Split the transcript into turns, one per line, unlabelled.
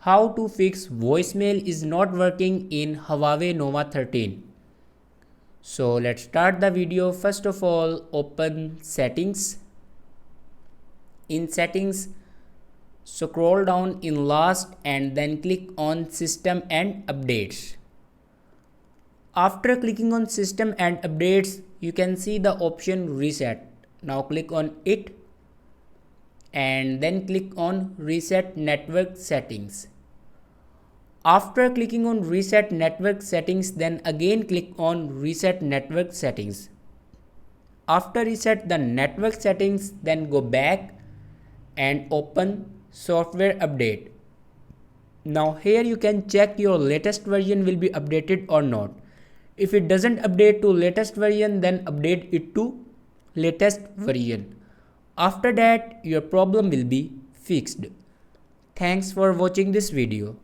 How to fix voicemail is not working in Huawei Nova 13. So let's start the video. First of all, open settings. In settings, scroll down in last and then click on system and updates. After clicking on system and updates, you can see the option reset. Now click on it and then click on reset network settings. After clicking on reset network settings, then again click on reset network settings. After reset the network settings, then go back and open software update. Now here you can check your latest version will be updated or not. If it doesn't update to latest version, then update it to latest version. After that, your problem will be fixed. Thanks for watching this video.